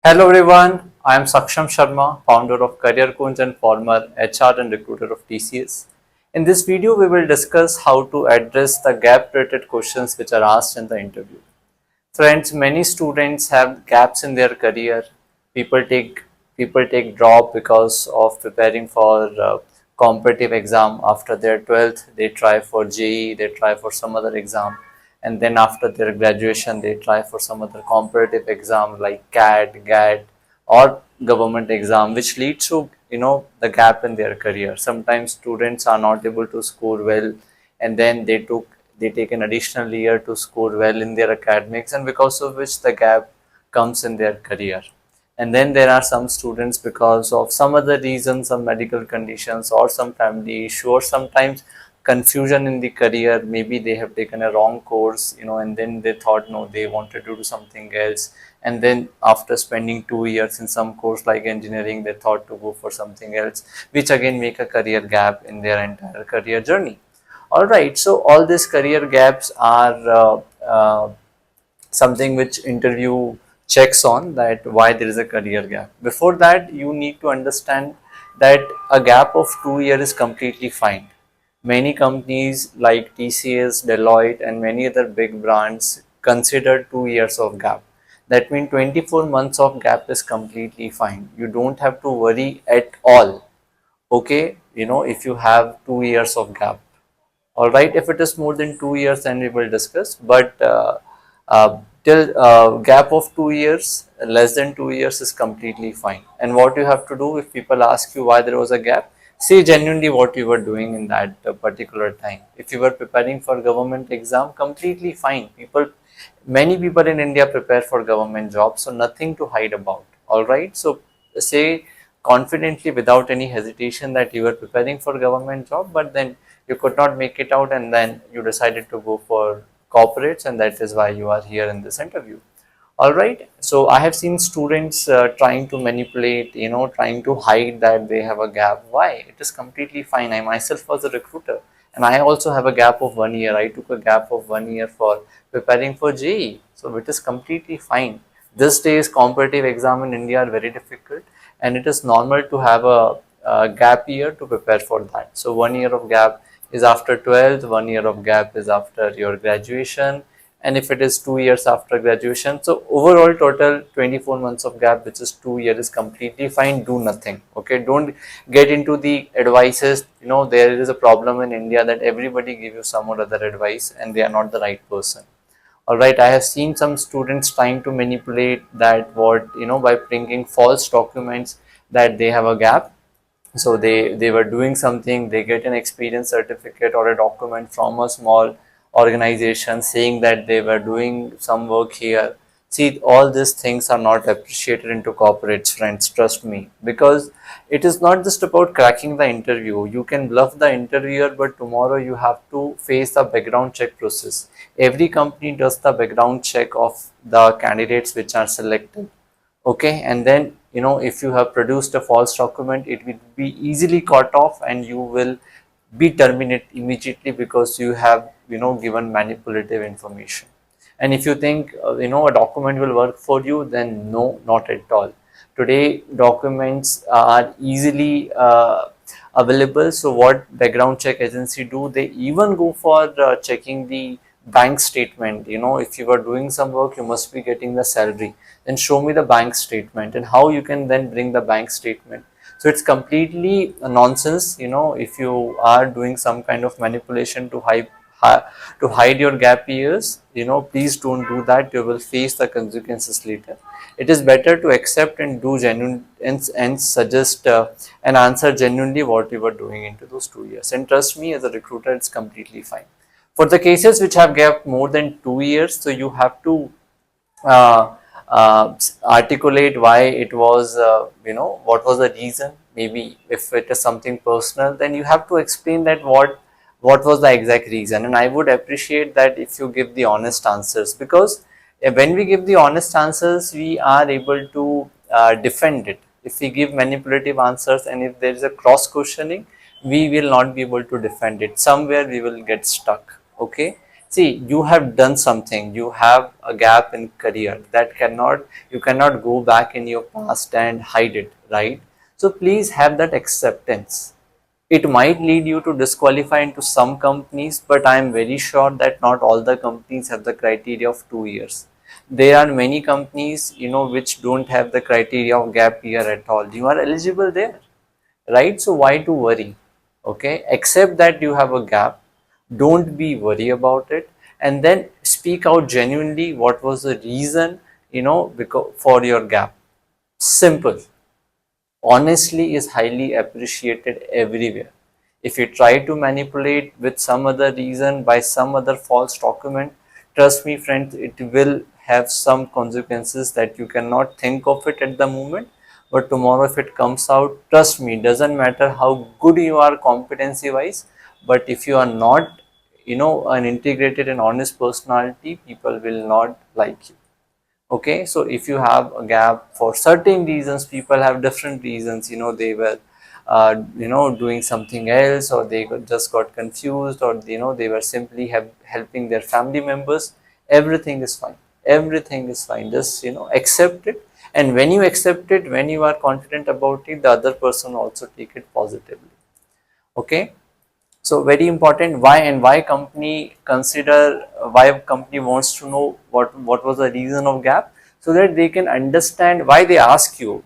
Hello everyone, I am Saksham Sharma, founder of CareerKunj and former HR and recruiter of TCS. In this video, we will discuss how to address the gap-related questions which are asked in the interview. Friends, many students have gaps in their career. People take people take drop because of preparing for competitive exam. After their 12th, they try for JEE, they try for some other exam, and then after their graduation, they try for some other competitive exam like CAT, GAT, or government exam, which leads to the gap in their career. Sometimes students are not able to score well, and then they take an additional year to score well in their academics, and because of which the gap comes in their career. And then there are some students, because of some other reasons, some medical conditions or some family issue, or sometimes confusion in the career, maybe they have taken a wrong course, and then they thought no, they wanted to do something else, and then after spending 2 years in some course like engineering, they thought to go for something else, which again make a career gap in their entire career journey. All right, so all these career gaps are something which interview checks on, that why there is a career gap. Before that, you need to understand that a gap of 2 years is completely fine. Many companies like TCS, Deloitte, and many other big brands consider 2 years of gap. That means 24 months of gap is completely fine. You don't have to worry at all. Okay, if you have 2 years of gap. All right, if it is more than 2 years, then we will discuss. But till gap of 2 years, less than 2 years is completely fine. And what you have to do, if people ask you why there was a gap, say genuinely what you were doing in that particular time. If you were preparing for government exam, completely fine. Many people in India prepare for government jobs, so nothing to hide about. All right, so say confidently without any hesitation that you were preparing for government job, but then you could not make it out, and then you decided to go for corporates, and that is why you are here in this interview. All right, so I have seen students trying to manipulate, trying to hide that they have a gap. Why? It is completely fine. I myself was a recruiter, and I also have a gap of 1 year. I took a gap of 1 year for preparing for JEE, so it is completely fine. This days competitive exam in India are very difficult, and it is normal to have a gap year to prepare for that. So 1 year of gap is after 12th, 1 year of gap is after your graduation, and if it is 2 years after graduation, so overall total 24 months of gap, which is 2 years, is completely fine. Do nothing. Okay, don't get into the advices. There is a problem in India that everybody give you some or other advice, and they are not the right person. All right, I have seen some students trying to manipulate that, what by bringing false documents that they have a gap. So they were doing something, they get an experience certificate or a document from a small organization saying that they were doing some work here. See, all these things are not appreciated into corporates, friends, trust me, because it is not just about cracking the interview. You can bluff the interviewer, but tomorrow you have to face the background check process. Every company does the background check of the candidates which are selected. Okay, and then if you have produced a false document, it will be easily caught off, and you will be terminated immediately because you have given manipulative information. And if you think a document will work for you, then no, not at all. Today documents are easily available. So what background check agency do, they even go for checking the bank statement. If you are doing some work, you must be getting the salary, then show me the bank statement. And how you can then bring the bank statement? So it's completely nonsense. If you are doing some kind of manipulation to hide your gap years, please don't do that. You will face the consequences later. It is better to accept and do genuine, and suggest and answer genuinely what you were doing into those 2 years. And trust me, as a recruiter, it's completely fine. For the cases which have gap more than 2 years, so you have to uh, articulate why it was, what was the reason. Maybe if it is something personal, then you have to explain that what was the exact reason. And I would appreciate that if you give the honest answers, because when we give the honest answers, we are able to defend it. If we give manipulative answers, and if there is a cross questioning, we will not be able to defend it. Somewhere we will get stuck. Okay, See, you have done something, you have a gap in career that cannot, you cannot go back in your past and hide it, right? So please have that acceptance. It might lead you to disqualify into some companies, but I am very sure that not all the companies have the criteria of 2 years. There are many companies, which don't have the criteria of gap year at all. You are eligible there, right? So why to worry? Okay, accept that you have a gap, don't be worry about it, and then speak out genuinely what was the reason, because for your gap. Simple. Honestly is highly appreciated everywhere. If you try to manipulate with some other reason by some other false document, trust me friends, it will have some consequences that you cannot think of it at the moment. But tomorrow if it comes out, trust me, doesn't matter how good you are competency wise, but if you are not, an integrated and honest personality, people will not like you. Okay, so if you have a gap for certain reasons, people have different reasons, they were doing something else, or they just got confused, or they were simply helping their family members. Everything is fine, everything is fine, just accept it. And when you accept it, when you are confident about it, the other person also take it positively. Okay, so very important. Why, and why company consider, why company wants to know what was the reason of gap, so that they can understand why they ask you,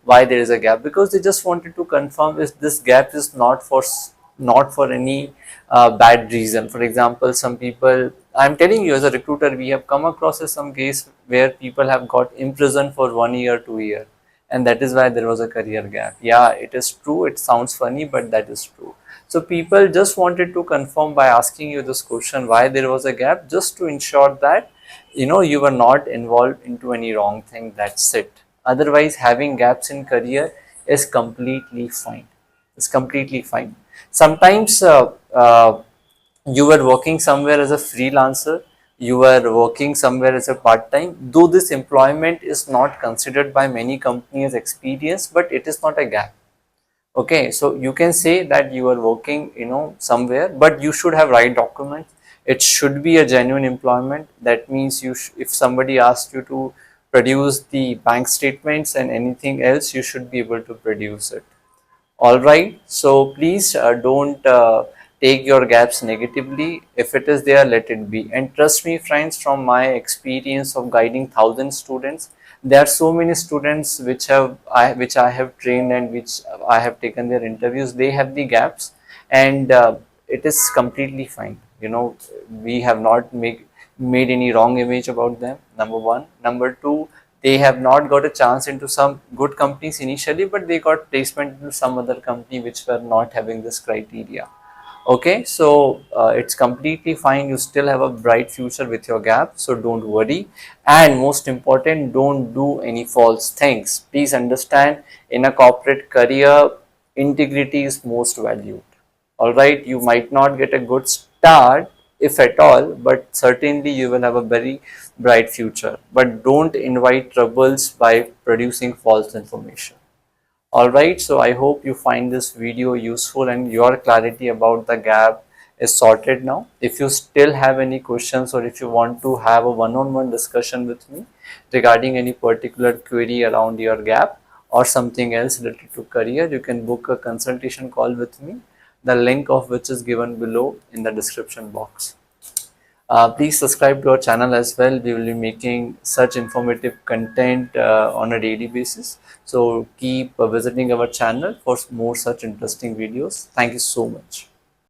why there is a gap, because they just wanted to confirm if this gap is not for any bad reason. For example, some people, I'm telling you as a recruiter, we have come across some case where people have got imprisoned for 1 year, 2 year, and that is why there was a career gap. Yeah, it is true, it sounds funny, but that is true. So people just wanted to confirm by asking you this question, why there was a gap, just to ensure that you were not involved into any wrong thing. That's it. Otherwise, having gaps in career is completely fine. It's completely fine. Sometimes you were working somewhere as a freelancer, you were working somewhere as a part time, though this employment is not considered by many companies experience, but it is not a gap. Okay, so you can say that you are working, somewhere, but you should have right documents. It should be a genuine employment. That means if somebody asks you to produce the bank statements and anything else, you should be able to produce it. All right, so please don't take your gaps negatively. If it is there, let it be. And trust me, friends, from my experience of guiding thousand students, there are so many students which I have trained and which I have taken their interviews. They have the gaps, and it is completely fine. We have not made any wrong image about them. Number one. Number two, they have not got a chance into some good companies initially, but they got placement into some other company which were not having this criteria. Okay, so it's completely fine. You still have a bright future with your gap, so don't worry. And most important, don't do any false things. Please understand, in a corporate career, integrity is most valued. All right, you might not get a good start, if at all, but certainly you will have a very bright future. But don't invite troubles by producing false information. All right, so I hope you find this video useful and your clarity about the gap is sorted now. If you still have any questions, or if you want to have a one-on-one discussion with me regarding any particular query around your gap or something else related to career, you can book a consultation call with me, the link of which is given below in the description box. Please subscribe to our channel as well. We will be making such informative content on a daily basis. So keep visiting our channel for more such interesting videos. Thank you so much.